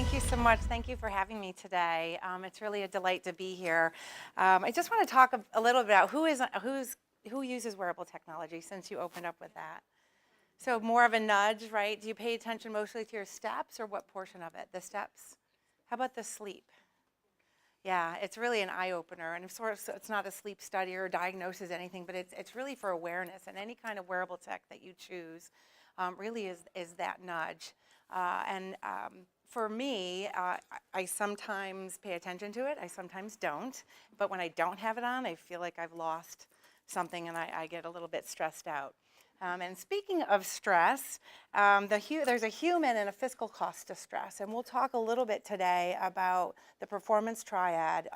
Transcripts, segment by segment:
Thank you so much. Thank you for having me today. It's really a delight to be here. I just want to talk a little bit about who uses wearable technology, since you opened up with that. So more of a nudge, right? Do you pay attention mostly to your steps, or what portion of it? The steps? How about the sleep? Yeah, it's really an eye opener, and it's not a sleep study or diagnosis anything, but it's really for awareness, and any kind of wearable tech that you choose really is that nudge. For me, I sometimes pay attention to it, I sometimes don't, but when I don't have it on, I feel like I've lost something, and I get a little bit stressed out. And speaking of stress, there's a human and a fiscal cost to stress, and we'll talk a little bit today about the performance triad,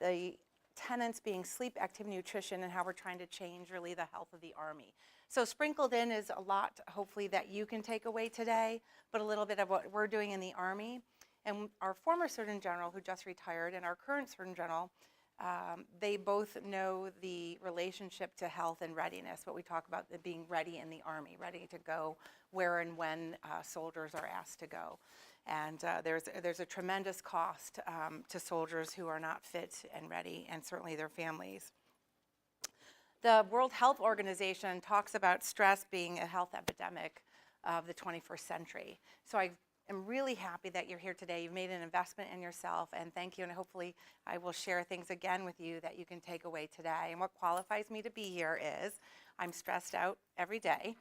the tenets being sleep, activity, nutrition, and how we're trying to change really the health of the Army. So sprinkled in is a lot, hopefully, that you can take away today, but a little bit of what we're doing in the Army. And our former Surgeon General, who just retired, and our current Surgeon General, they both know the relationship to health and readiness, what we talk about being ready in the Army, ready to go where and when soldiers are asked to go. And there's a tremendous cost to soldiers who are not fit and ready, and certainly their families. The World Health Organization talks about stress being a health epidemic of the 21st century. So I'm really happy that you're here today. You've made an investment in yourself, and thank you. And hopefully I will share things again with you that you can take away today. And what qualifies me to be here is I'm stressed out every day.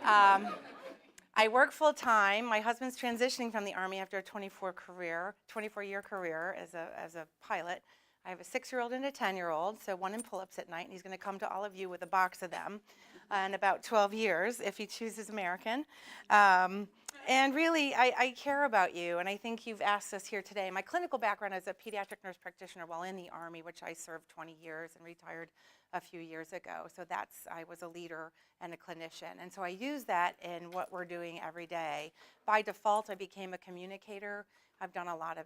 I work full time. My husband's transitioning from the Army after a 24-year career as a pilot. I have a 6-year-old and a 10-year-old, so one in pull-ups at night, and he's going to come to all of you with a box of them in about 12 years if he chooses American. And really, I care about you, and I think you've asked us here today. My clinical background is a pediatric nurse practitioner while in the Army, which I served 20 years and retired a few years ago. So I was a leader and a clinician, and so I use that in what we're doing every day. By default, I became a communicator. I've done a lot of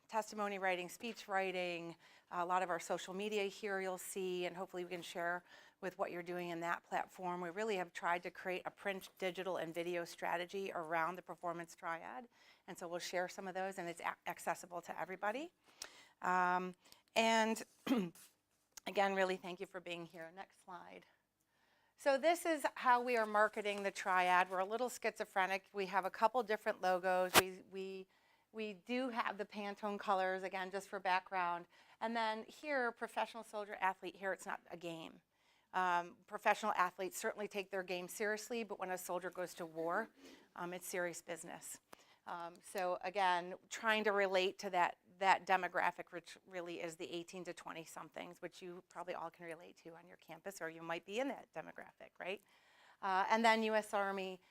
testimony writing, speech writing, a lot of our social media here you'll see, and hopefully we can share with what you're doing in that platform. We really have tried to create a print, digital, and video strategy around the performance triad, and so we'll share some of those, and it's accessible to everybody. And again, really thank you for being here. Next slide. So this is how we are marketing the triad. We're a little schizophrenic. We have a couple different logos. We do have the Pantone colors, again, just for background. And then here, professional soldier athlete, here it's not a game. Professional athletes certainly take their game seriously, but when a soldier goes to war, it's serious business. So again, trying to relate to that demographic, which really is the 18 to 20 somethings, which you probably all can relate to on your campus, or you might be in that demographic, right? And then U.S. Army.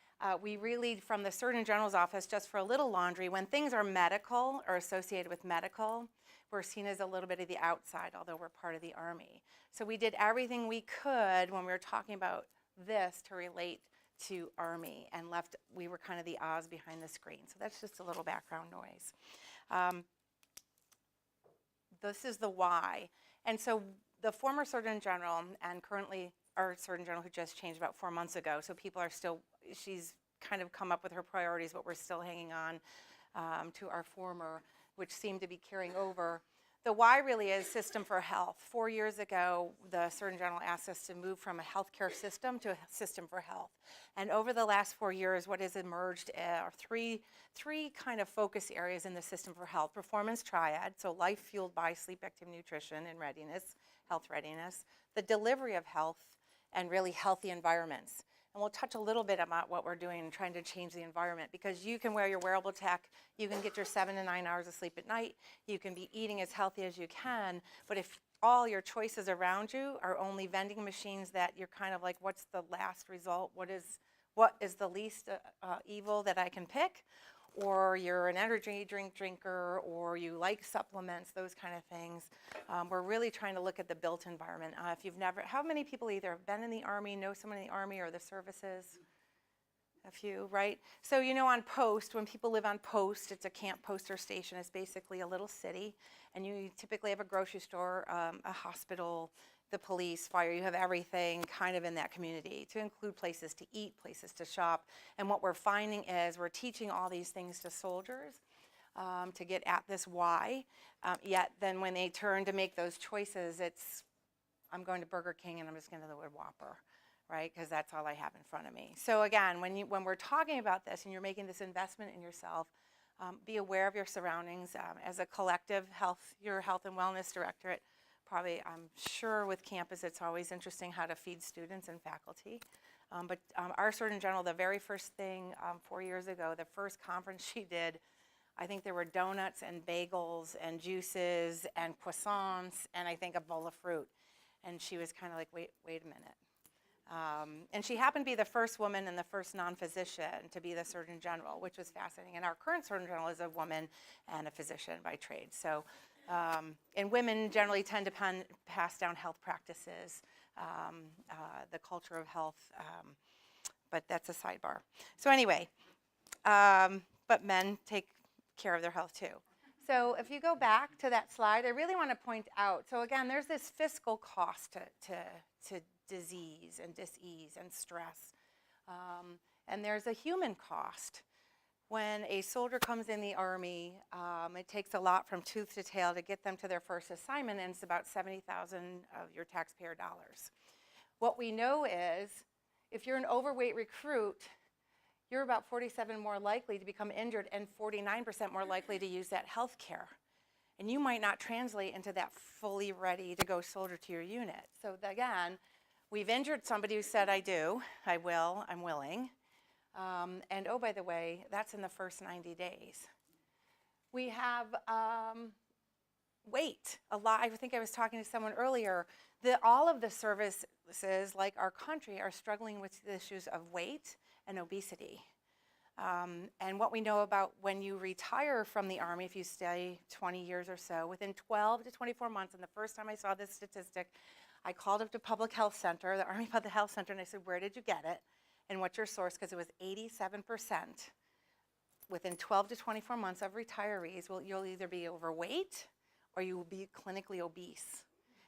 We really, from the Surgeon General's office, just for a little laundry, when things are medical or associated with medical, we're seen as a little bit of the outside, although we're part of the Army. So we did everything we could when we were talking about this to relate to Army, and we were kind of the Oz behind the screen. So that's just a little background noise. This is the why. And so the former Surgeon General, and currently our Surgeon General, who just changed about 4 months ago, so she's kind of come up with her priorities, but we're still hanging on to our former, which seemed to be carrying over. The why really is system for health. 4 years ago, the Surgeon General asked us to move from a healthcare system to a system for health. And over the last 4 years, what has emerged are three kind of focus areas in the system for health. Performance triad, so life fueled by sleep, activity, nutrition, and readiness, health readiness. The delivery of health, and really healthy environments. And we'll touch a little bit about what we're doing and trying to change the environment, because you can wear your wearable tech, you can get your 7 to 9 hours of sleep at night, you can be eating as healthy as you can, but if all your choices around you are only vending machines that you're kind of like, what's the last result? What is the least evil that I can pick? Or you're an energy drink drinker, or you like supplements, those kind of things. We're really trying to look at the built environment. How many people either have been in the Army, know someone in the Army, or the services? A few, right? So on post, when people live on post, it's a camp post or station. It's basically a little city, and you typically have a grocery store, a hospital, the police, fire. You have everything kind of in that community, to include places to eat, places to shop. And what we're finding is we're teaching all these things to soldiers, to get at this why. Yet then when they turn to make those choices, it's, I'm going to Burger King and I'm just going to the word Whopper, right? Because that's all I have in front of me. So again, when we're talking about this and you're making this investment in yourself, be aware of your surroundings. As a collective your health and wellness directorate, probably I'm sure with campus it's always interesting how to feed students and faculty. But our Surgeon General, the very first thing 4 years ago, the first conference she did, I think there were donuts and bagels and juices and croissants and I think a bowl of fruit. And she was kind of like, wait a minute. And she happened to be the first woman and the first non-physician to be the Surgeon General, which was fascinating. And our current Surgeon General is a woman and a physician by trade. So, and women generally tend to pass down health practices, the culture of health, but that's a sidebar. So anyway, but men take care of their health too. So if you go back to that slide, I really want to point out, so again, there's this fiscal cost to disease and dis-ease and stress. And there's a human cost. When a soldier comes in the Army, it takes a lot from tooth to tail to get them to their first assignment, and it's about $70,000 of your taxpayer dollars. What we know is, if you're an overweight recruit, you're about 47% more likely to become injured and 49% more likely to use that health care. And you might not translate into that fully ready to go soldier to your unit. So again, we've injured somebody who said, I do, I will, I'm willing. And oh, by the way, that's in the first 90 days. We have weight. A lot. I think I was talking to someone earlier. All of the services, like our country, are struggling with the issues of weight and obesity. And what we know about when you retire from the Army, if you stay 20 years or so, within 12 to 24 months, and the first time I saw this statistic, I called up to Public Health Center, the Army Public Health Center, and I said, where did you get it? And what's your source? Because it was 87% within 12 to 24 months of retirees, you'll either be overweight or you will be clinically obese.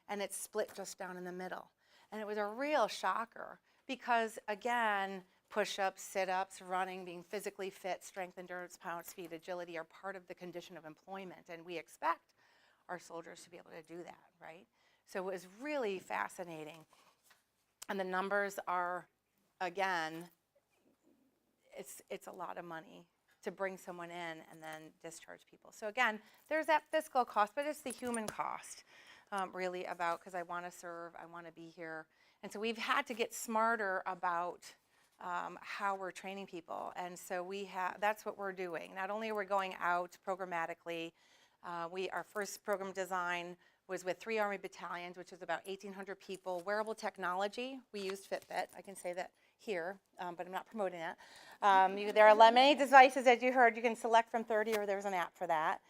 And it's split just down in the middle. And it was a real shocker because, again, push-ups, sit-ups, running, being physically fit, strength, endurance, power, speed, agility are part of the condition of employment. And we expect our soldiers to be able to do that, right? So it was really fascinating. And the numbers are, again, it's a lot of money to bring someone in and then discharge people. So again, there's that fiscal cost, but it's the human cost, really, about, because I want to serve, I want to be here. And so we've had to get smarter about how we're training people. And so that's what we're doing. Not only are we going out programmatically, our first program design was with 3 Army battalions, which is about 1,800 people. Wearable technology, we used Fitbit. I can say that here, but I'm not promoting it. There are many devices, as you heard, you can select from 30, or there's an app for that.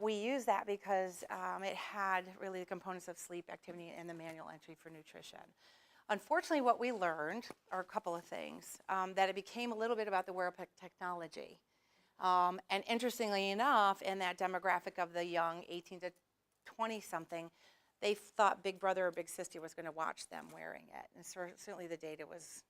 We use that because it had really the components of sleep, activity, and the manual entry for nutrition. Unfortunately, what we learned are a couple of things, that it became a little bit about the wearable technology. And interestingly enough, in that demographic of the young 18 to 20-something, they thought Big Brother or Big Sister was going to watch them wearing it. And certainly the data was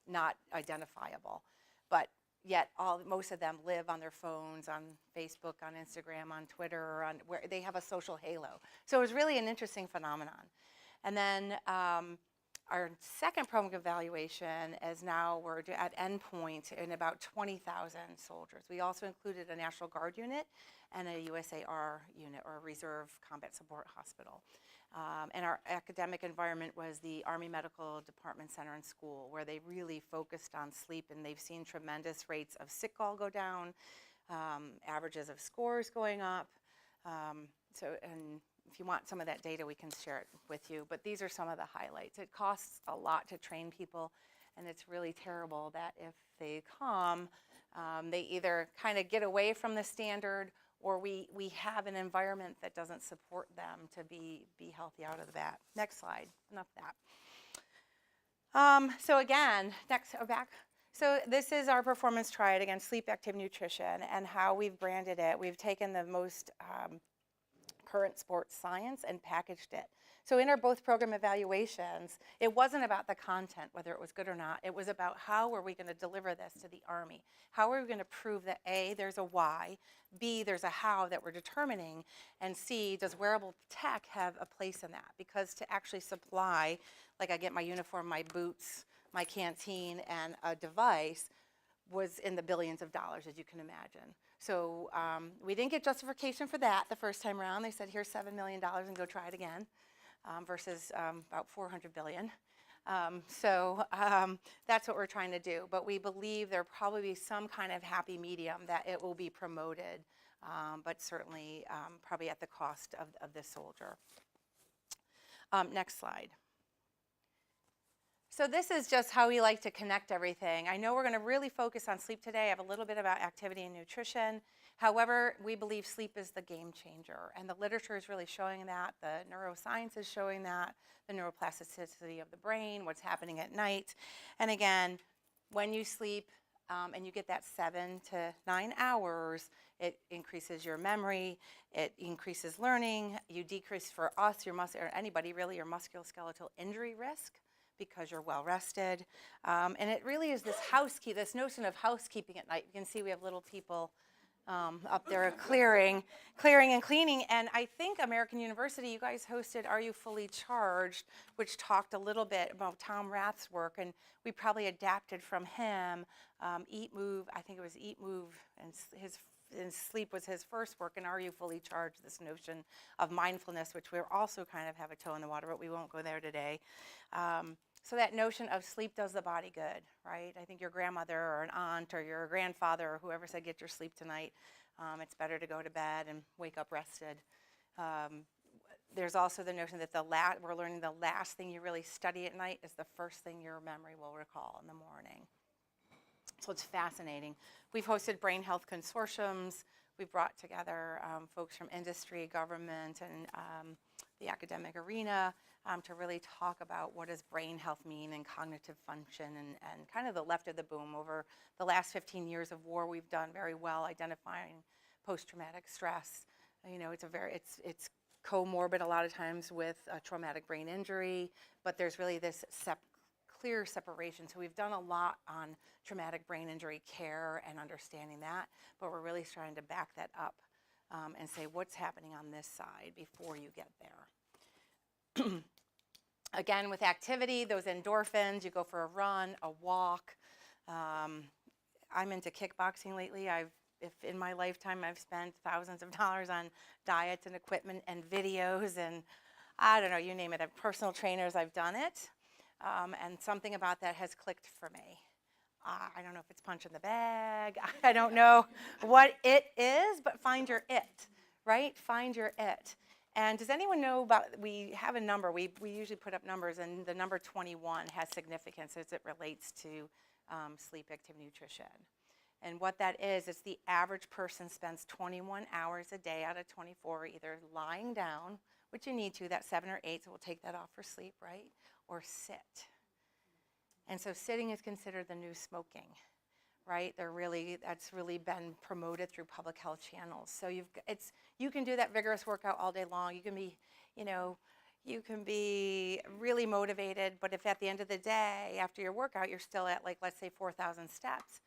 not identifiable. But yet most of them live on their phones, on Facebook, on Instagram, on Twitter, where they have a social halo. So it was really an interesting phenomenon. And then our second program evaluation is now we're at endpoint in about 20,000 soldiers. We also included a National Guard unit and a USAR unit, or a Reserve Combat Support Hospital. And our academic environment was the Army Medical Department Center and School, where they really focused on sleep, and they've seen tremendous rates of sick call go down, averages of scores going up. And if you want some of that data, we can share it with you. But these are some of the highlights. It costs a lot to train people, and it's really terrible that if they come, they either kind of get away from the standard, or we have an environment that doesn't support them to be healthy out of the bat. Next slide. Enough of that. So again, back. So this is our performance triad against sleep, active nutrition, and how we've branded it. We've taken the most current sports science and packaged it. So in our both program evaluations, it wasn't about the content, whether it was good or not. It was about how are we going to deliver this to the Army? How are we going to prove that A, there's a why, B, there's a how that we're determining, and C, does wearable tech have a place in that? Because to actually supply, like I get my uniform, my boots, my canteen, and a device, was in the billions of dollars, as you can imagine. So we didn't get justification for that the first time around. They said, here's $7 million and go try it again, versus about $400 billion. That's what we're trying to do. But we believe there'll probably be some kind of happy medium that it will be promoted, but certainly probably at the cost of this soldier. Next slide. So this is just how we like to connect everything. I know we're going to really focus on sleep today. I have a little bit about activity and nutrition. However, we believe sleep is the game changer, and the literature is really showing that. The neuroscience is showing that, the neuroplasticity of the brain, what's happening at night. And again, when you sleep and you get that 7 to 9 hours, it increases your memory, it increases learning, you decrease, for us, or anybody really, your musculoskeletal injury risk, because you're well rested. And it really is this notion of housekeeping at night. You can see we have little people up there clearing and cleaning. And I think American University, you guys hosted Are You Fully Charged, which talked a little bit about Tom Rath's work, and we probably adapted from him. Eat, Move, I think it was Eat, Move, and Sleep was his first work, and Are You Fully Charged, this notion of mindfulness, which we also kind of have a toe in the water, but we won't go there today. So that notion of sleep does the body good, right? I think your grandmother or an aunt or your grandfather or whoever said get your sleep tonight, it's better to go to bed and wake up rested. There's also the notion that we're learning the last thing you really study at night is the first thing your memory will recall in the morning. So it's fascinating. We've hosted brain health consortiums. We've brought together folks from industry, government, and the academic arena to really talk about what does brain health mean and cognitive function and kind of the left of the boom. Over the last 15 years of war, we've done very well identifying post-traumatic stress. You know, it's comorbid a lot of times with a traumatic brain injury, but there's really this clear separation. So we've done a lot on traumatic brain injury care and understanding that, but we're really trying to back that up and say what's happening on this side before you get there. Again, with activity, those endorphins, you go for a run, a walk. I'm into kickboxing lately. If in my lifetime I've spent thousands of dollars on diets and equipment and videos and I don't know, you name it. I have personal trainers, I've done it. And something about that has clicked for me. I don't know if it's punch in the bag. I don't know what it is, but find your it, right? Find your it. And does anyone know we have a number. We usually put up numbers, and the number 21 has significance as it relates to sleep, activity, nutrition. And what that is, it's the average person spends 21 hours a day out of 24 either lying down, which you need to, that's 7 or 8, so we'll take that off for sleep, right? Or sit. And so sitting is considered the new smoking, right? That's really been promoted through public health channels. So you can do that vigorous workout all day long. You can be really motivated, but if at the end of the day, after your workout, you're still at let's say 4,000 steps,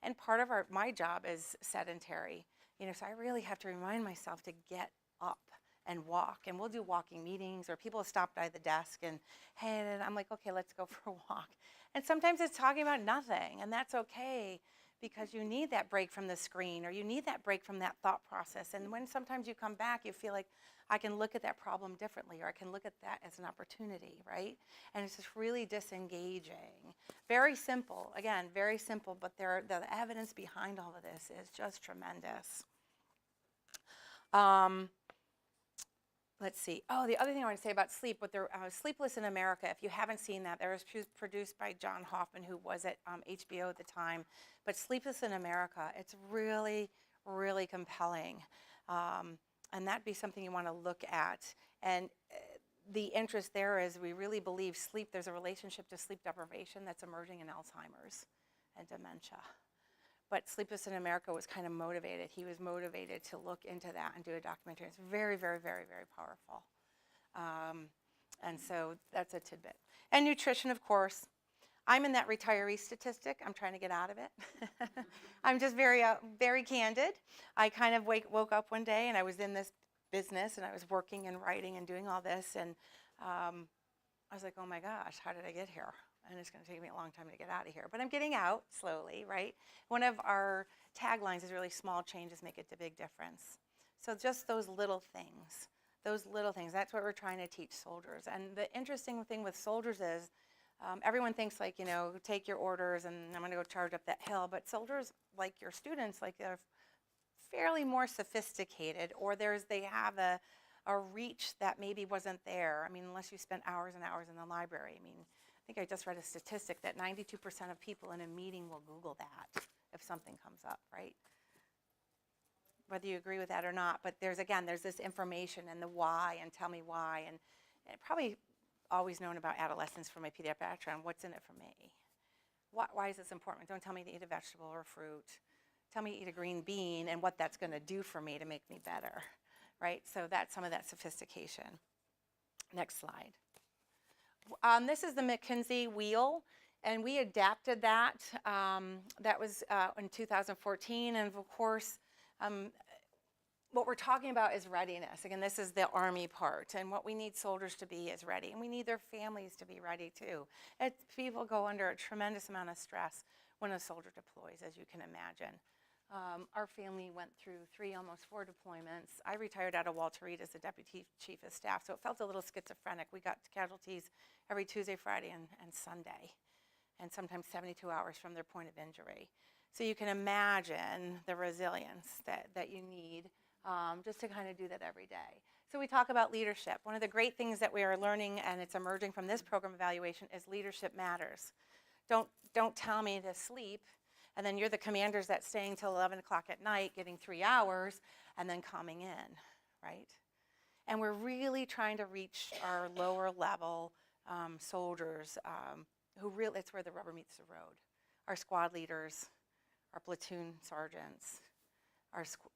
and part of my job is sedentary, so I really have to remind myself to get up and walk, and we'll do walking meetings, or people stop by the desk and I'm like, okay, let's go for a walk. And sometimes it's talking about nothing, and that's okay, because you need that break from the screen, or you need that break from that thought process. And when sometimes you come back, you feel like I can look at that problem differently, or I can look at that as an opportunity, right? And it's just really disengaging. Very simple, again, very simple, but the evidence behind all of this is just tremendous. Let's see. Oh, the other thing I want to say about sleep, Sleepless in America, if you haven't seen that, that was produced by John Hoffman, who was at HBO at the time. But Sleepless in America, it's really, really compelling. And that'd be something you want to look at. And the interest there is we really believe there's a relationship to sleep deprivation that's emerging in Alzheimer's and dementia. But Sleepless in America was kind of motivated. He was motivated to look into that and do a documentary. It's very, very, very, very powerful. And so that's a tidbit. And nutrition, of course. I'm in that retiree statistic. I'm trying to get out of it. I'm just very candid. I kind of woke up one day and I was in this business and I was working and writing and doing all this. And I was like, oh my gosh, how did I get here? And it's going to take me a long time to get out of here. But I'm getting out slowly, right? One of our taglines is really small changes make a big difference. So just those little things, that's what we're trying to teach soldiers. And the interesting thing with soldiers is everyone thinks like, take your orders and I'm going to go charge up that hill. But soldiers, like your students, like they're fairly more sophisticated, or they have a reach that maybe wasn't there. I mean, unless you spent hours and hours in the library. I mean, I think I just read a statistic that 92% of people in a meeting will Google that if something comes up, right? Whether you agree with that or not, but there's this information and the why and tell me why, and probably always known about adolescence from my pediatric background. What's in it for me? Why is this important? Don't tell me to eat a vegetable or fruit. Tell me to eat a green bean and what that's going to do for me to make me better, right? So that's some of that sophistication. Next slide. This is the McKinsey wheel, and we adapted that. That was in 2014, and of course, what we're talking about is readiness. Again, this is the Army part, and what we need soldiers to be is ready, and we need their families to be ready too. People go under a tremendous amount of stress when a soldier deploys, as you can imagine. Our family went through 3, almost 4 deployments. I retired out of Walter Reed as the Deputy Chief of Staff, so it felt a little schizophrenic. We got casualties every Tuesday, Friday, and Sunday, and sometimes 72 hours from their point of injury. So you can imagine the resilience that you need just to kind of do that every day. So we talk about leadership. One of the great things that we are learning, and it's emerging from this program evaluation, is leadership matters. Don't tell me to sleep, and then you're the commanders that's staying till 11 o'clock at night, getting 3 hours, and then coming in, right? And we're really trying to reach our lower level soldiers who really, it's where the rubber meets the road. Our squad leaders, our platoon sergeants,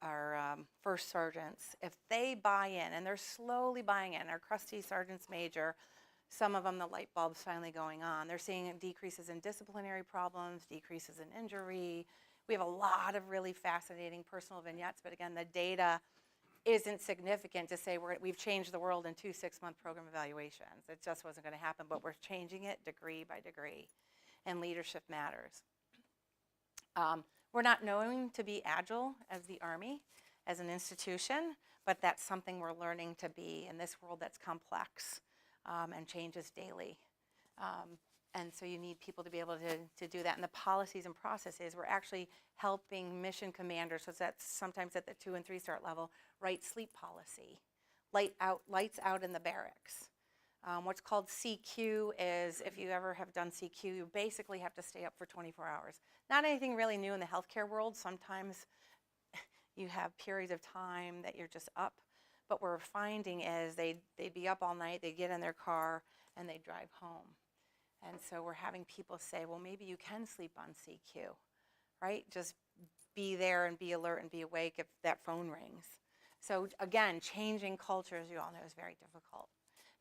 our first sergeants, if they buy in, and they're slowly buying in, our crusty sergeants major, some of them the light bulb's finally going on. They're seeing decreases in disciplinary problems, decreases in injury. We have a lot of really fascinating personal vignettes, but again, the data isn't significant to say we've changed the world in 2 6-month program evaluations. It just wasn't going to happen, but we're changing it degree by degree, and leadership matters. We're not known to be agile as the Army, as an institution, but that's something we're learning to be in this world that's complex and changes daily. And so you need people to be able to do that. And the policies and processes, we're actually helping mission commanders, so that's sometimes at the 2 and 3 star level, write sleep policy, lights out in the barracks. What's called CQ is, if you ever have done CQ, you basically have to stay up for 24 hours. Not anything really new in the healthcare world. Sometimes you have periods of time that you're just up. But what we're finding is they'd be up all night, they'd get in their car, and they'd drive home. And so we're having people say, well, maybe you can sleep on CQ, right? Just be there and be alert and be awake if that phone rings. So again, changing cultures, you all know, is very difficult.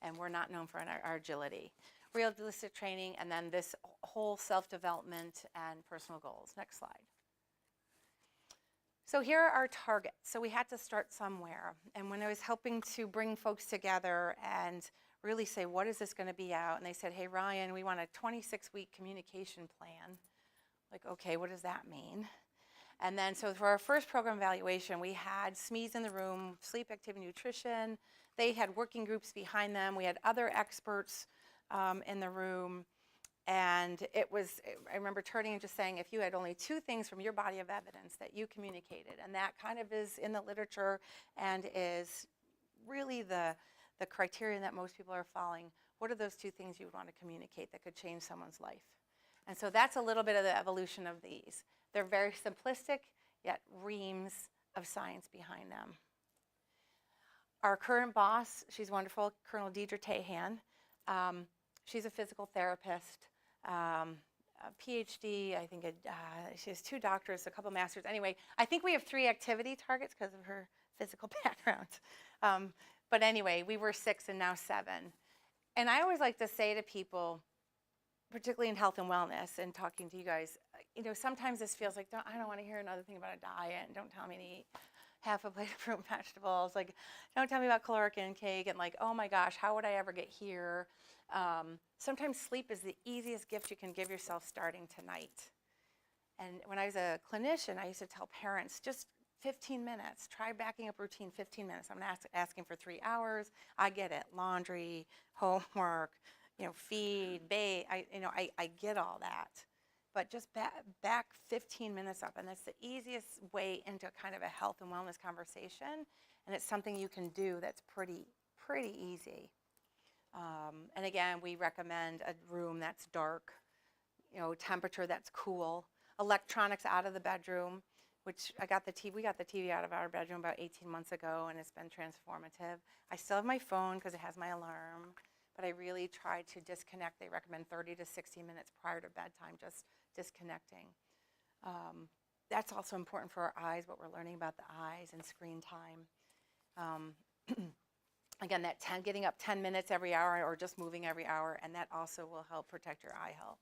And we're not known for our agility. Realistic training, and then this whole self-development and personal goals. Next slide. So here are our targets. So we had to start somewhere. And when I was helping to bring folks together and really say, what is this going to be out? And they said, hey, Ryan, we want a 26-week communication plan. Like, okay, what does that mean? And then so for our first program evaluation, we had SMEs in the room, sleep, activity, nutrition. They had working groups behind them. We had other experts in the room. And I remember turning and just saying, if you had only 2 things from your body of evidence that you communicated, and that kind of is in the literature and is really the criteria that most people are following, what are those 2 things you would want to communicate that could change someone's life? And so that's a little bit of the evolution of these. They're very simplistic, yet reams of science behind them. Our current boss, she's wonderful, Colonel Deidre Tahan. She's a physical therapist, a PhD, I think she has 2 doctorates, a couple masters. Anyway, I think we have 3 activity targets because of her physical background. But anyway, we were 6 and now 7. And I always like to say to people, particularly in health and wellness and talking to you guys, sometimes this feels like, I don't want to hear another thing about a diet, and don't tell me to eat half a plate of fruit and vegetables. Like, don't tell me about caloric intake, and like, oh my gosh, how would I ever get here? Sometimes sleep is the easiest gift you can give yourself starting tonight. And when I was a clinician, I used to tell parents, just 15 minutes, try backing up routine 15 minutes. I'm not asking for 3 hours. I get it, laundry, homework, feed, bathe, I get all that. But just back 15 minutes up, and that's the easiest way into kind of a health and wellness conversation, and it's something you can do that's pretty easy. And again, we recommend a room that's dark, temperature that's cool, electronics out of the bedroom, which we got the TV out of our bedroom about 18 months ago, and it's been transformative. I still have my phone because it has my alarm, but I really try to disconnect. They recommend 30 to 60 minutes prior to bedtime, just disconnecting. That's also important for our eyes, what we're learning about the eyes and screen time. Again, getting up 10 minutes every hour or just moving every hour, and that also will help protect your eye health.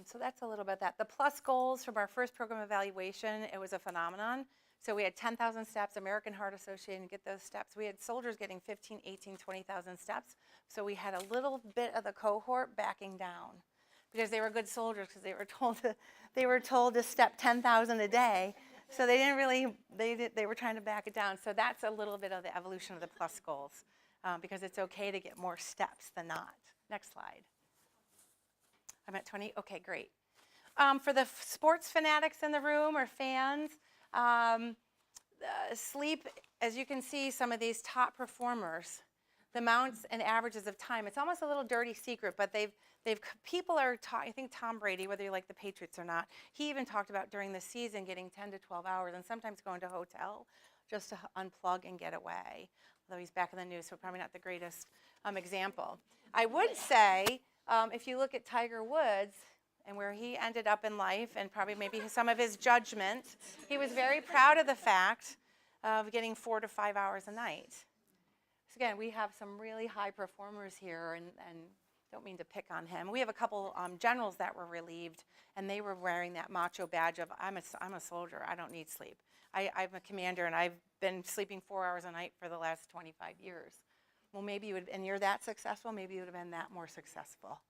So that's a little bit that. The plus goals from our first program evaluation, it was a phenomenon. So we had 10,000 steps, American Heart Association get those steps. We had soldiers getting 15, 18, 20,000 steps. So we had a little bit of the cohort backing down because they were good soldiers, because they were told to step 10,000 a day. So they didn't really, they were trying to back it down. So that's a little bit of the evolution of the plus goals, because it's okay to get more steps than not. Next slide. I'm at 20? Okay, great. For the sports fanatics in the room or fans, sleep, as you can see, some of these top performers, the amounts and averages of time, it's almost a little dirty secret, but people are I think Tom Brady, whether you like the Patriots or not, he even talked about during the season getting 10 to 12 hours and sometimes going to a hotel just to unplug and get away. Although he's back in the news, so probably not the greatest example. I would say, if you look at Tiger Woods and where he ended up in life and probably maybe some of his judgment, he was very proud of the fact of getting 4 to 5 hours a night. So again, we have some really high performers here, and don't mean to pick on him. We have a couple generals that were relieved, and they were wearing that macho badge of, I'm a soldier, I don't need sleep. I'm a commander, and I've been sleeping 4 hours a night for the last 25 years. Well, maybe you would, and you're that successful, maybe you would have been that more successful,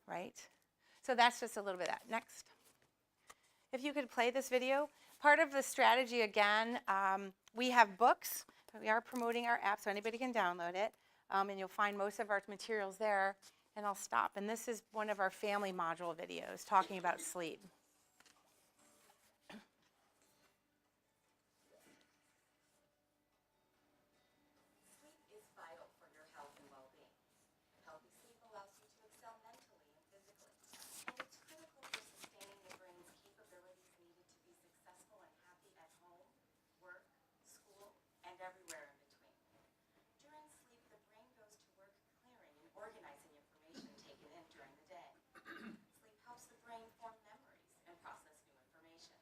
right? So that's just a little bit of that. Next. If you could play this video. Part of the strategy, again, we have books. We are promoting our app, so anybody can download it, and you'll find most of our materials there. And I'll stop. And this is one of our family module videos talking about sleep. Sleep is vital for your health and well-being. Healthy sleep allows you to excel mentally and physically, and it's critical for sustaining the brain's capabilities needed to be successful and happy at home, work, school, and everywhere in between. During sleep, the brain goes to work clearing and organizing information taken in during the day. Sleep helps the brain form memories and process new information.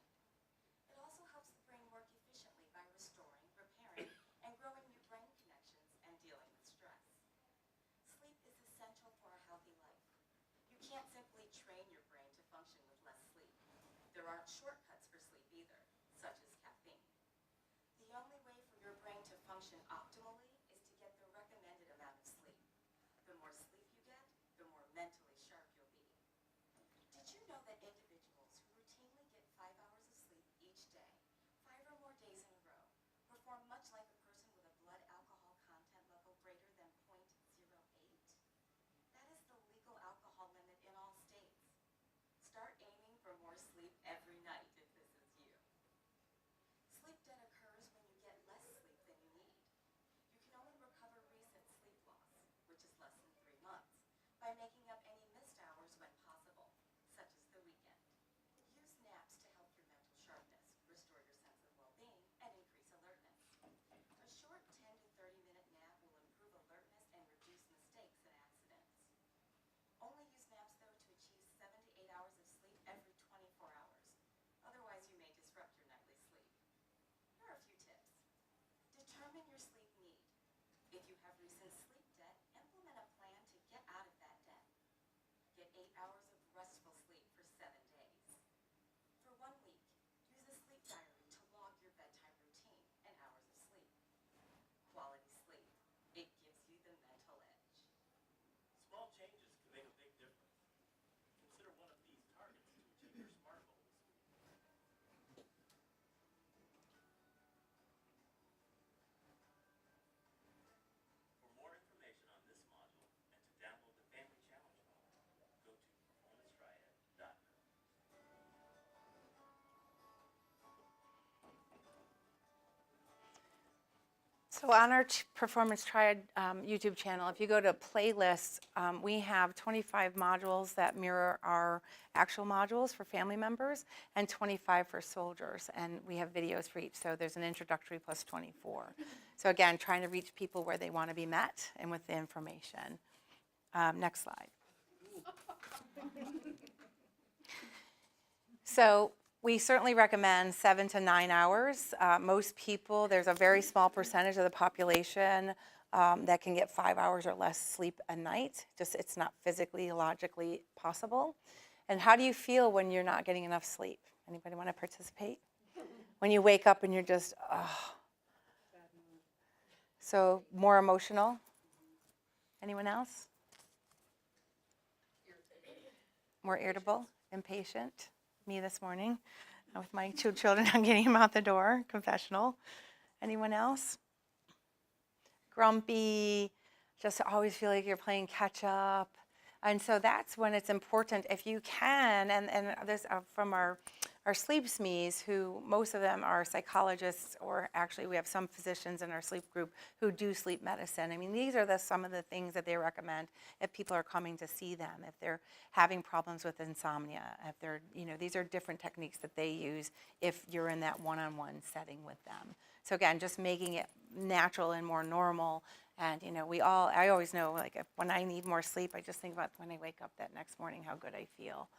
It also helps the brain work efficiently by restoring, repairing, and growing new brain connections and dealing with stress. Sleep is essential for a healthy life. You can't simply train your brain to function with less sleep. There aren't shortcuts for sleep either, such as caffeine. The only way for your brain to function optimally is to get the recommended amount of sleep. The more sleep you get, the more mentally sharp you'll be. Did you know that individuals who routinely get 5 hours of sleep each day, 5 or more days in a row, perform much like a person with a blood alcohol content level greater than 0.08? That is the legal alcohol limit in all states. Start aiming for more sleep every night if this is you. Sleep debt occurs when you get less sleep than you need. You can only recover recent sleep loss, which is less than 3 months, by making up any missed hours when possible, such as the weekend. Use naps to help your mental sharpness, restore your sense of well-being, and increase alertness. A short 10 to 30-minute nap will improve alertness and reduce mistakes and accidents. Only use naps, though, to achieve 7 to 8 hours of sleep every 24 hours. Otherwise, you may disrupt your nightly sleep. Here are a few tips. Determine your sleep need. If you have recent sleep debt, implement a plan hours of restful sleep for 7 days. For 1 week, use a sleep diary to log your bedtime routine and hours of sleep. Quality sleep. It gives you the mental edge. Small changes can make a big difference. Consider one of these targets to achieve your SMART goal this week. For more information on this module and to download the Family Challenge module, go to performancetriad.com. So on our Performance Triad YouTube channel, if you go to playlists, we have 25 modules that mirror our actual modules for family members and 25 for soldiers. And we have videos for each. So there's an introductory plus 24. So again, trying to reach people where they want to be met and with the information. Next slide. So we certainly recommend 7 to 9 hours. Most people, there's a very small percentage of the population that can get 5 hours or less sleep a night. Just it's not physically, logically possible. And how do you feel when you're not getting enough sleep? Anybody want to participate? When you wake up and you're just, oh. So more emotional? Anyone else? More irritable, impatient? Me this morning with my 2 children. I'm getting them out the door. Confessional. Anyone else? Grumpy, just always feel like you're playing catch up. And so that's when it's important, if you can, and this from our sleep SMEs, who most of them are psychologists, or actually we have some physicians in our sleep group who do sleep medicine. I mean, these are some of the things that they recommend if people are coming to see them, if they're having problems with insomnia, if they're, these are different techniques that they use if you're in that one-on-one setting with them. So again, just making it natural and more normal. And, I always know, like, when I need more sleep, I just think about when I wake up that next morning, how good I feel.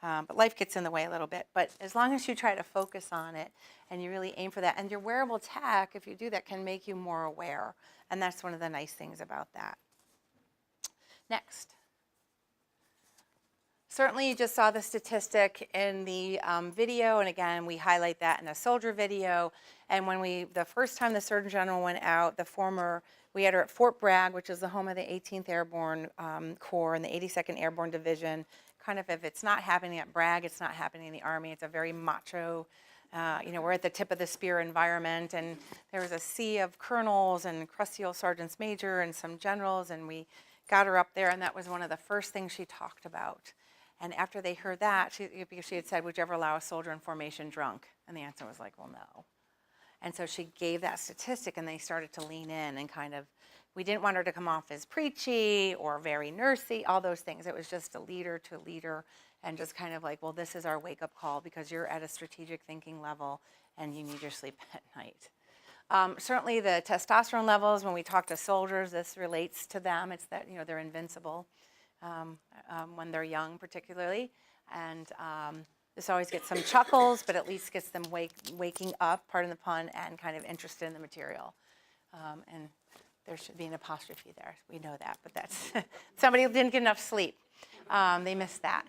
But life gets in the way a little bit. But as long as you try to focus on it and you really aim for that, and your wearable tech, if you do that, can make you more aware. And that's one of the nice things about that. Next. Certainly you just saw the statistic in the video, and again, we highlight that in a soldier video. And when the first time the Surgeon General went out, we had her at Fort Bragg, which is the home of the 18th Airborne Corps and the 82nd Airborne Division. Kind of, if it's not happening at Bragg, it's not happening in the Army. It's a very macho, we're at the tip of the spear environment, and there was a sea of colonels and crusty old sergeants major and some generals, and we got her up there, and that was one of the first things she talked about. And after they heard that, because she had said, would you ever allow a soldier in formation drunk? And the answer was like, well, no. And so she gave that statistic, and they started to lean in and kind of, we didn't want her to come off as preachy or very nursey, all those things. It was just a leader to leader, and just kind of like, well, this is our wake-up call because you're at a strategic thinking level and you need your sleep at night. Certainly the testosterone levels, when we talk to soldiers, this relates to them. It's that, they're invincible. When they're young particularly, and this always gets some chuckles, but at least gets them waking up, pardon the pun, and kind of interested in the material. And there should be an apostrophe there. We know that, but that's somebody who didn't get enough sleep. They missed that.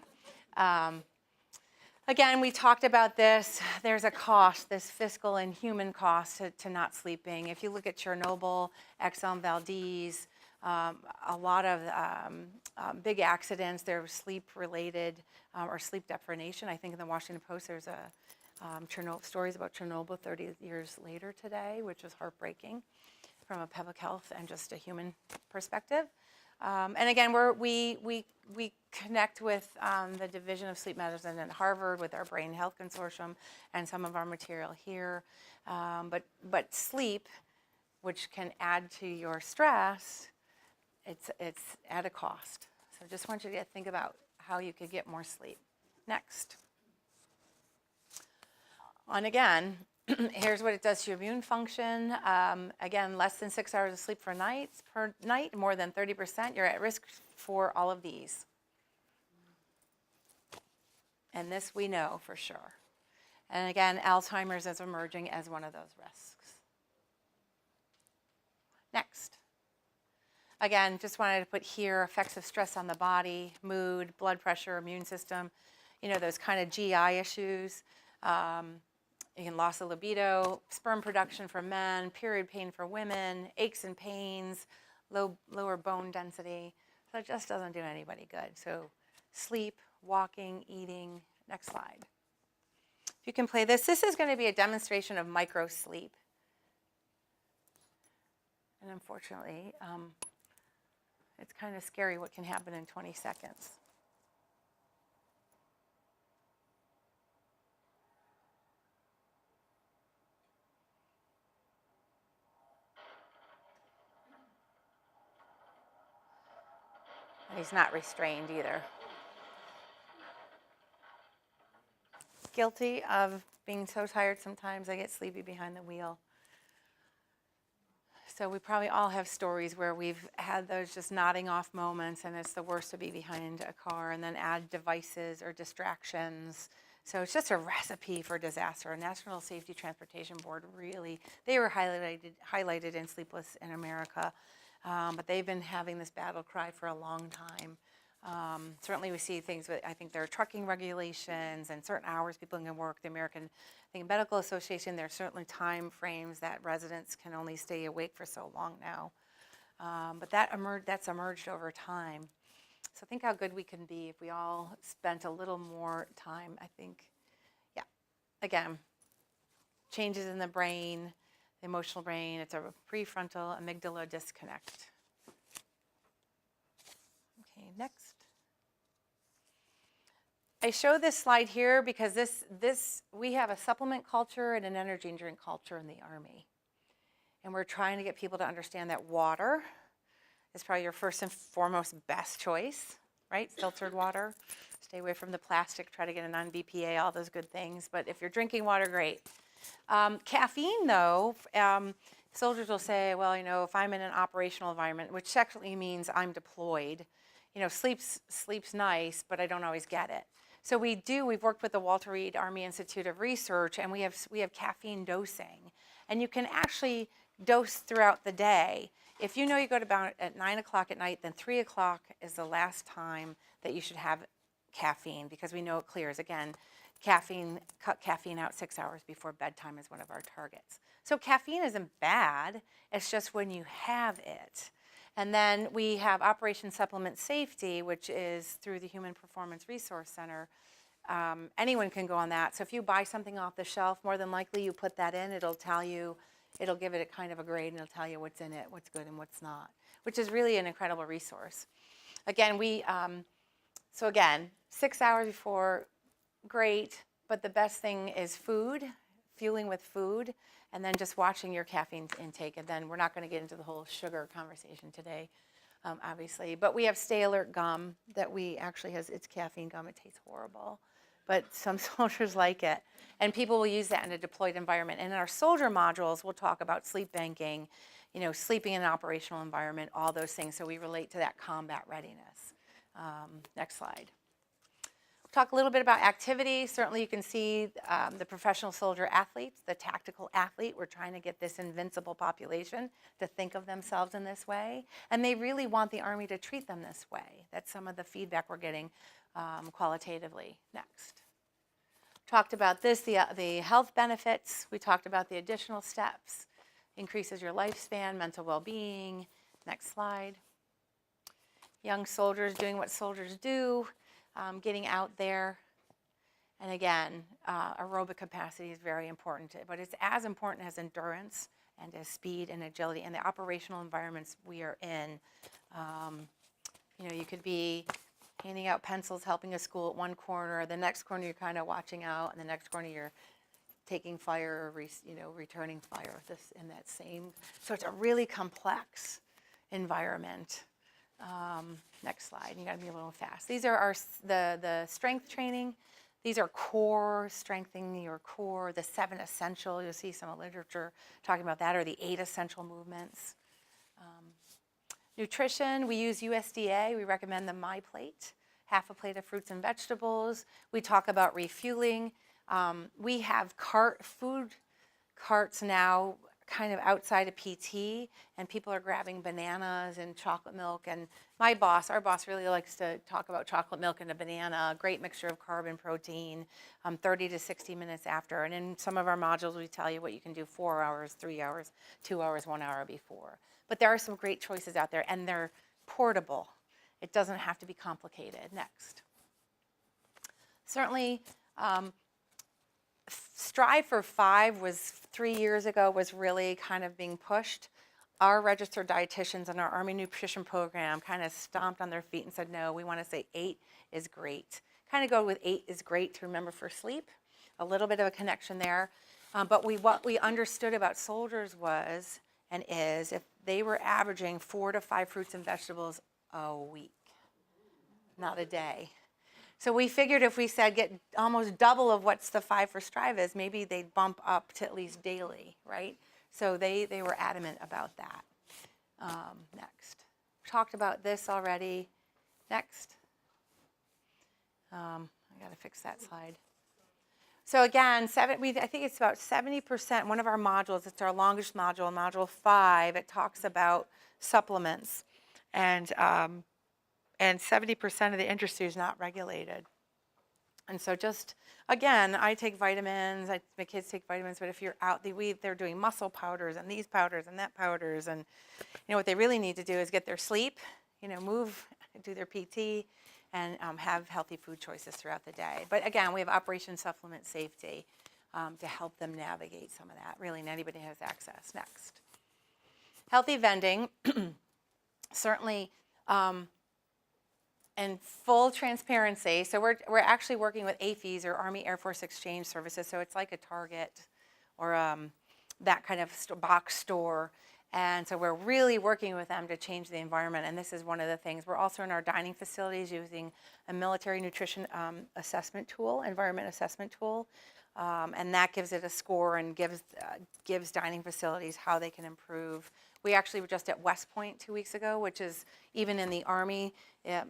Again, we talked about this. There's a cost, this fiscal and human cost to not sleeping. If you look at Chernobyl, Exxon Valdez, a lot of big accidents, they're sleep-related or sleep deprivation. I think in the Washington Post there's stories about Chernobyl 30 years later today, which is heartbreaking from a public health and just a human perspective. And again, we connect with the Division of Sleep Medicine at Harvard with our Brain Health Consortium and some of our material here. But sleep, which can add to your stress, it's at a cost. So just want you to think about how you could get more sleep. Next. And again, here's what it does to your immune function. Again, less than 6 hours of sleep per night, more than 30%, you're at risk for all of these. And this we know for sure. And again, Alzheimer's is emerging as one of those risks. Next. Again, just wanted to put here effects of stress on the body, mood, blood pressure, immune system, those kind of GI issues. Again, loss of libido, sperm production for men, period pain for women, aches and pains, lower bone density. So it just doesn't do anybody good. So sleep, walking, eating. Next slide. If you can play this, this is going to be a demonstration of micro sleep. And unfortunately, it's kind of scary what can happen in 20 seconds. And he's not restrained either. Guilty of being so tired sometimes I get sleepy behind the wheel. So we probably all have stories where we've had those just nodding off moments, and it's the worst to be behind a car, and then add devices or distractions. So it's just a recipe for disaster. National Safety Transportation Board really, they were highlighted in Sleepless in America, but they've been having this battle cry for a long time. Certainly we see things with, I think there are trucking regulations and certain hours people can work. The American Medical Association, there are certainly time frames that residents can only stay awake for so long now. But that's emerged over time. So think how good we can be if we all spent a little more time, I think. Yeah, again, changes in the brain, the emotional brain, it's a prefrontal amygdala disconnect. Okay, next. I show this slide here because we have a supplement culture and an energy drink culture in the Army. And we're trying to get people to understand that water is probably your first and foremost best choice, right? Filtered water. Stay away from the plastic, try to get a non-BPA, all those good things. But if you're drinking water, great. Caffeine, though, soldiers will say, well, if I'm in an operational environment, which actually means I'm deployed, sleep's nice, but I don't always get it. So we've worked with the Walter Reed Army Institute of Research, and we have caffeine dosing. And you can actually dose throughout the day. If you go to bed at 9 o'clock at night, then 3 o'clock is the last time that you should have caffeine, because we know it clears. Again, cut caffeine out 6 hours before bedtime is one of our targets. So caffeine isn't bad, it's just when you have it. And then we have Operation Supplement Safety, which is through the Human Performance Resource Center. Anyone can go on that. So if you buy something off the shelf, more than likely you put that in, it'll give it a kind of a grade, and it'll tell you what's in it, what's good and what's not, which is really an incredible resource. Again, 6 hours before, great, but the best thing is food, fueling with food, and then just watching your caffeine intake. And then we're not going to get into the whole sugar conversation today, obviously. But we have Stay Alert gum that it's caffeine gum. It tastes horrible, but some soldiers like it. And people will use that in a deployed environment. And in our soldier modules, we'll talk about sleep banking, sleeping in an operational environment, all those things. So we relate to that combat readiness. Next slide. Talk a little bit about activity. Certainly you can see the professional soldier athletes, the tactical athlete. We're trying to get this invincible population to think of themselves in this way. And they really want the Army to treat them this way. That's some of the feedback we're getting qualitatively. Next. Talked about this, the health benefits. We talked about the additional steps. Increases your lifespan, mental well-being. Next slide. Young soldiers doing what soldiers do. Getting out there, and again, aerobic capacity is very important, but it's as important as endurance and as speed and agility and the operational environments we are in. You could be handing out pencils, helping a school at one corner, the next corner you're kind of watching out, and the next corner you're taking fire or returning fire. In that same, so it's a really complex environment. Next slide. You got to be a little fast. These are the strength training. These are core, strengthening your core. The 7 essential. You'll see some literature talking about that, or the 8 essential movements. Nutrition. We use USDA. We recommend the My Plate, half a plate of fruits and vegetables. We talk about refueling. We have food carts now kind of outside of PT, and people are grabbing bananas and chocolate milk. And our boss really likes to talk about chocolate milk and a banana, a great mixture of carb and protein, 30 to 60 minutes after. And in some of our modules, we tell you what you can do 4 hours, 3 hours, 2 hours, 1 hour before. But there are some great choices out there, and they're portable. It doesn't have to be complicated. Next. Certainly, Strive for 5 was 3 years ago, was really kind of being pushed. Our registered dietitians in our Army Nutrition program kind of stomped on their feet and said, no, we want to say 8 is great. Kind of go with 8 is great to remember for sleep. A little bit of a connection there. But what we understood about soldiers was and is if they were averaging 4 to 5 fruits and vegetables a week, not a day. So we figured if we said get almost double of what's the 5 for Strive is, maybe they'd bump up to at least daily, right? So they were adamant about that. Next. Talked about this already. Next. I got to fix that slide. So again, I think it's about 70%, one of our modules, it's our longest module, module 5, it talks about supplements. And 70% of the industry is not regulated. And so just, again, I take vitamins, my kids take vitamins, but if you're out, they're doing muscle powders and these powders and that powders. And what they really need to do is get their sleep, move, do their PT, and have healthy food choices throughout the day. But again, we have Operation Supplement Safety to help them navigate some of that. Really, anybody has access. Next. Healthy vending, certainly, and full transparency. So we're actually working with AFES, or Army Air Force Exchange Services. So it's like a Target or that kind of box store. And so we're really working with them to change the environment. And this is one of the things. We're also in our dining facilities using a military nutrition assessment tool, environment assessment tool. And that gives it a score and gives dining facilities how they can improve. We actually were just at West Point 2 weeks ago, which is even in the Army,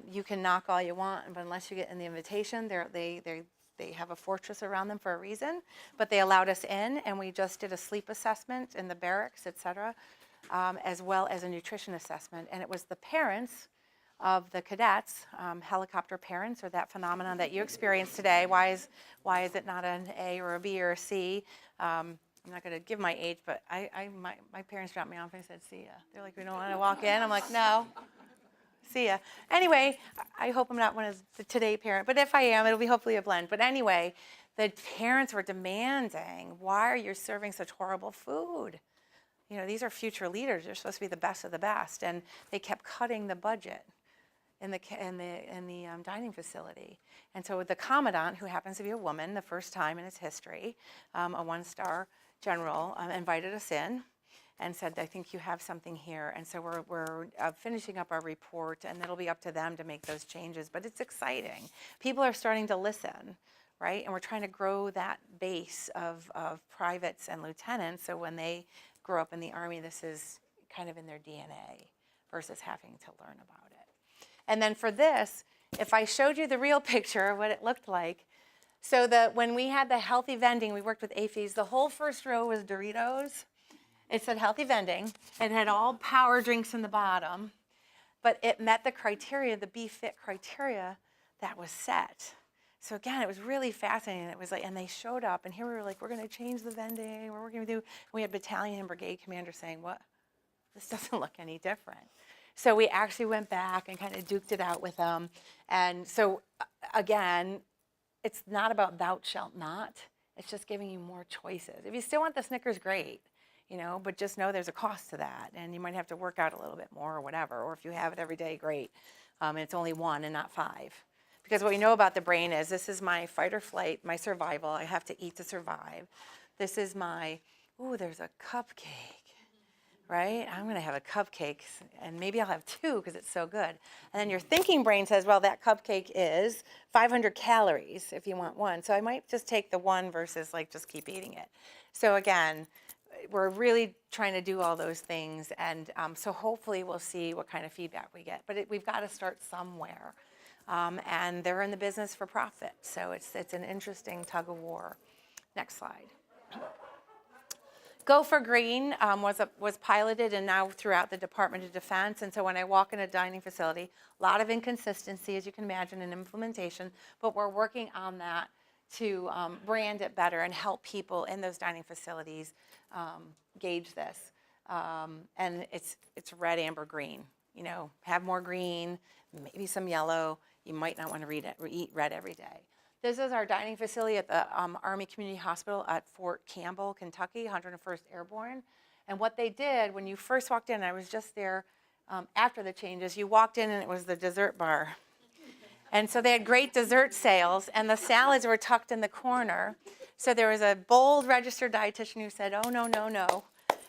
you can knock all you want, but unless you get in the invitation, they have a fortress around them for a reason. But they allowed us in, and we just did a sleep assessment in the barracks, et cetera, as well as a nutrition assessment. And it was the parents of the cadets, helicopter parents, or that phenomenon that you experienced today. Why is it not an A or a B or a C? I'm not going to give my age, but my parents dropped me off and said, see ya. They're like, we don't want to walk in. I'm like, no, see ya. Anyway, I hope I'm not one of the today parent, but if I am, it'll be hopefully a blend. But anyway, the parents were demanding, why are you serving such horrible food? These are future leaders. They're supposed to be the best of the best. And they kept cutting the budget in the dining facility. And so the commandant, who happens to be a woman, the first time in its history, a 1-star general, invited us in and said, I think you have something here. And so we're finishing up our report, and it'll be up to them to make those changes. But it's exciting. People are starting to listen, right? And we're trying to grow that base of privates and lieutenants, so when they grow up in the Army, this is kind of in their DNA versus having to learn about it. And then for this, if I showed you the real picture of what it looked like, so when we had the healthy vending, we worked with AFES, the whole first row was Doritos. It said healthy vending. It had all power drinks in the bottom, but it met the criteria, the BFIT criteria that was set. So again, it was really fascinating. It was like, and they showed up, and here we were like, we're going to change the vending. We're working with you. We had battalion and brigade commanders saying, what? This doesn't look any different. So we actually went back and kind of duked it out with them. And so again, it's not about thou shalt not. It's just giving you more choices. If you still want the Snickers, great, but just know there's a cost to that, and you might have to work out a little bit more or whatever. Or if you have it every day, great. And it's only 1 and not 5. Because what we know about the brain is this is my fight or flight, my survival. I have to eat to survive. This is my, there's a cupcake. Right? I'm going to have a cupcake, and maybe I'll have 2 because it's so good. And then your thinking brain says, well, that cupcake is 500 calories if you want 1. So I might just take the 1 versus just keep eating it. So again, we're really trying to do all those things. And so hopefully we'll see what kind of feedback we get. But we've got to start somewhere. And they're in the business for profit. So it's an interesting tug of war. Next slide. Go for Green was piloted and now throughout the Department of Defense. And so when I walk in a dining facility, a lot of inconsistency, as you can imagine, in implementation, but we're working on that to brand it better and help people in those dining facilities gauge this. And it's red, amber, green. You know, have more green, maybe some yellow. You might not want to eat red every day. This is our dining facility at the Army Community Hospital at Fort Campbell, Kentucky, 101st Airborne. And what they did when you first walked in, I was just there after the changes, you walked in and it was the dessert bar. And so they had great dessert sales, and the salads were tucked in the corner. So there was a bold registered dietitian who said, oh, no, no, no.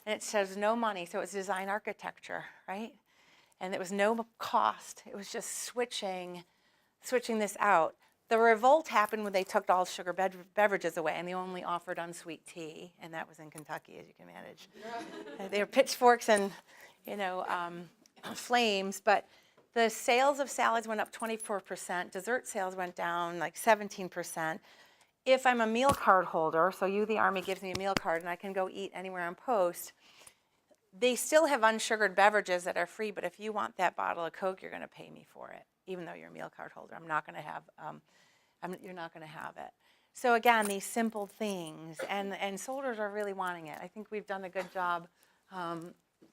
And it says no money, so it was design architecture, right? And it was no cost. It was just switching this out. The revolt happened when they took all sugar beverages away, and they only offered unsweet tea, and that was in Kentucky, as you can manage. They were pitchforks and, flames, but the sales of salads went up 24%. Dessert sales went down like 17%. If I'm a meal card holder, so the Army gives me a meal card, and I can go eat anywhere on post, they still have unsugared beverages that are free, but if you want that bottle of Coke, you're going to pay me for it, even though you're a meal card holder. I'm not going to have, you're not going to have it. So again, these simple things, and soldiers are really wanting it. I think we've done a good job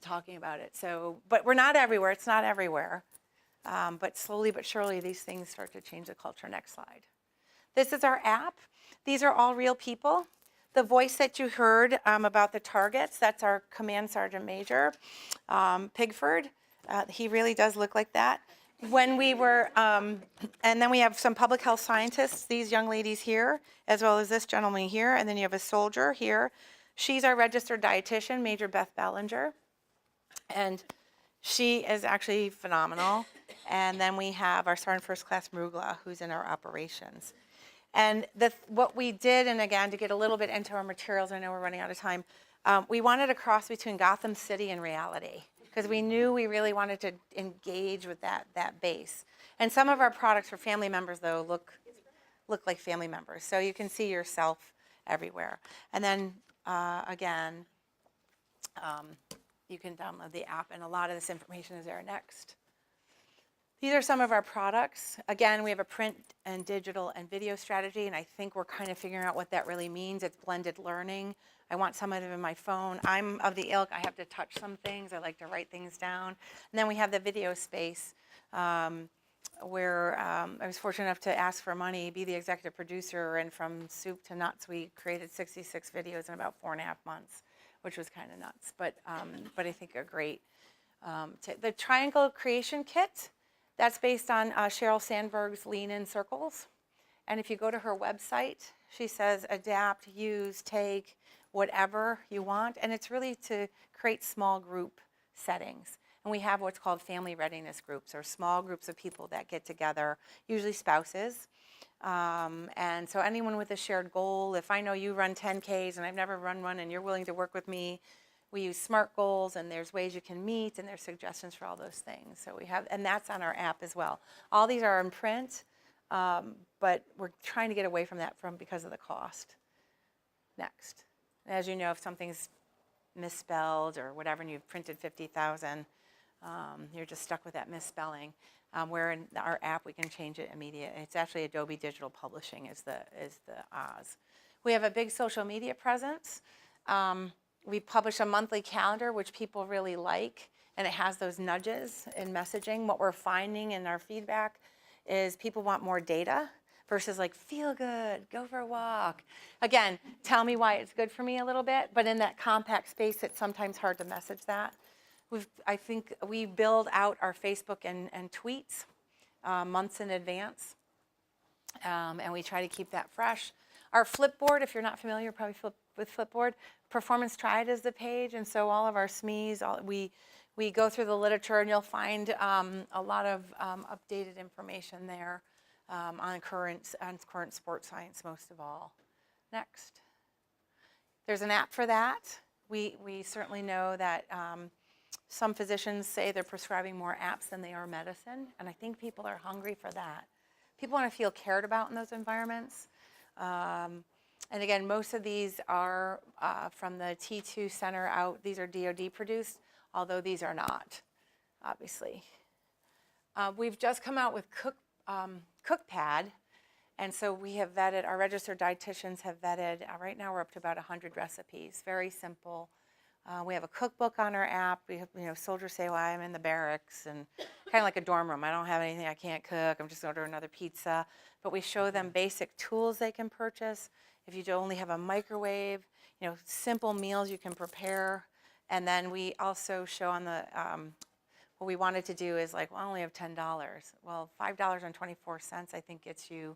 talking about it. So, but we're not everywhere. It's not everywhere. But slowly but surely, these things start to change the culture. Next slide. This is our app. These are all real people. The voice that you heard about the targets, that's our Command Sergeant Major, Pigford. He really does look like that. When we were, and then we have some public health scientists, these young ladies here, as well as this gentleman here, and then you have a soldier here. She's our registered dietitian, Major Beth Bellinger, and she is actually phenomenal. And then we have our Sergeant First Class Mrugla, who's in our operations. And what we did, and again, to get a little bit into our materials, I know we're running out of time, we wanted a cross between Gotham City and reality, because we knew we really wanted to engage with that base. And some of our products for family members, though, look like family members. So you can see yourself everywhere. And then, again, you can download the app, and a lot of this information is there. Next. These are some of our products. Again, we have a print and digital and video strategy, and I think we're kind of figuring out what that really means. It's blended learning. I want some of them in my phone. I'm of the ilk, I have to touch some things. I like to write things down. And then we have the video space where I was fortunate enough to ask for money, be the executive producer, and from soup to nuts, we created 66 videos in about 4.5 months, which was kind of nuts, but I think a great. The Triangle Creation Kit, that's based on Sheryl Sandberg's Lean In Circles. And if you go to her website, she says adapt, use, take, whatever you want. And it's really to create small group settings. And we have what's called family readiness groups, or small groups of people that get together, usually spouses. And so anyone with a shared goal, if I know you run 10Ks and I've never run one and you're willing to work with me, we use SMART goals, and there's ways you can meet, and there's suggestions for all those things. So we have, and that's on our app as well. All these are in print, but we're trying to get away from that because of the cost. Next. As you know, if something's misspelled or whatever, and you've printed 50,000, you're just stuck with that misspelling. Where in our app we can change it immediately. It's actually Adobe Digital Publishing is the Oz. We have a big social media presence. We publish a monthly calendar, which people really like, and it has those nudges in messaging. What we're finding in our feedback is people want more data versus like, feel good, go for a walk. Again, tell me why it's good for me a little bit, but in that compact space, it's sometimes hard to message that. I think we build out our Facebook and tweets months in advance, and we try to keep that fresh. Our Flipboard, if you're not familiar, probably with Flipboard, Performance Triad is the page, and so all of our SMEs, we go through the literature, and you'll find a lot of updated information there on current sports science, most of all. Next. There's an app for that. We certainly know that some physicians say they're prescribing more apps than they are medicine, and I think people are hungry for that. People want to feel cared about in those environments. And again, most of these are from the T2 center out. These are DoD produced, although these are not, obviously. We've just come out with CookPad, and so we have vetted, our registered dietitians have vetted, right now we're up to about 100 recipes, very simple. We have a cookbook on our app. We have, soldiers say, well, I'm in the barracks, and kind of like a dorm room. I don't have anything, I can't cook, I'm just going to order another pizza. But we show them basic tools they can purchase. If you only have a microwave, simple meals you can prepare. And then we also show on the, what we wanted to do is like, well, I only have $10. Well, $5.24 I think gets you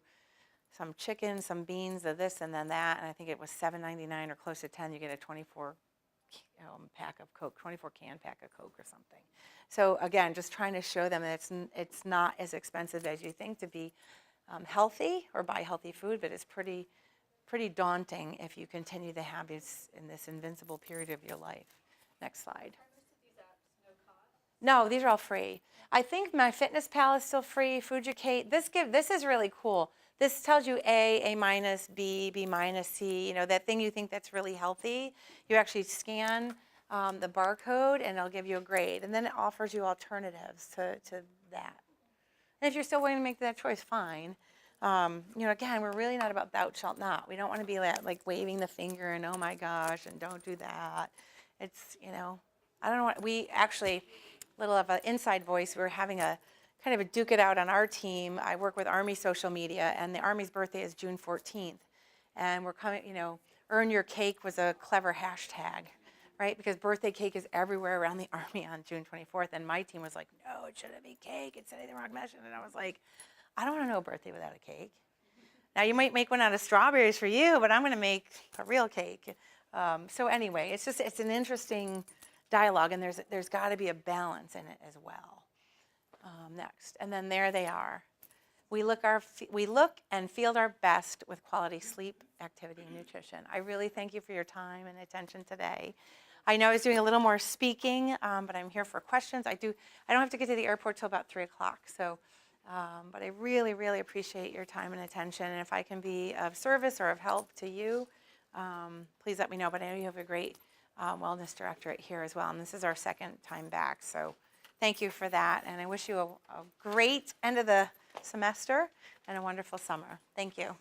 some chicken, some beans, this and then that, and I think it was $7.99 or close to 10. You get a 24 pack of Coke, 24-can pack of Coke or something. So again, just trying to show them that it's not as expensive as you think to be healthy or buy healthy food, but it's pretty daunting if you continue to have this in this invincible period of your life. Next slide. No, these are all free. I think MyFitnessPal is still free. Fujicate. This is really cool. This tells you A minus, B minus, C. That thing you think that's really healthy. You actually scan the barcode, and it'll give you a grade. And then it offers you alternatives to that. And if you're still willing to make that choice, fine. Again, we're really not about thou shalt not. We don't want to be like waving the finger and oh my gosh, and don't do that. It's I don't know what we actually. Little of an inside voice. We were having a kind of a duke it out on our team. I work with Army social media, and the Army's birthday is June 14th. And we're coming, earn your cake was a clever hashtag, right? Because birthday cake is everywhere around the Army on June 24th. And my team was like, no, it shouldn't be cake. It's the wrong message. And I was like, I don't want to know a birthday without a cake. Now, you might make one out of strawberries for you, but I'm going to make a real cake. So anyway, it's an interesting dialogue, and there's got to be a balance in it as well. Next, and then there they are. We look and feel our best with quality sleep, activity, and nutrition. I really thank you for your time and attention today. I know I was doing a little more speaking, but I'm here for questions. I don't have to get to the airport till about 3 o'clock. So, but I really, really appreciate your time and attention. And if I can be of service or of help to you, please let me know. But I know you have a great wellness directorate here as well, and this is our second time back, so thank you for that, and I wish you a great end of the semester and a wonderful summer. Thank you.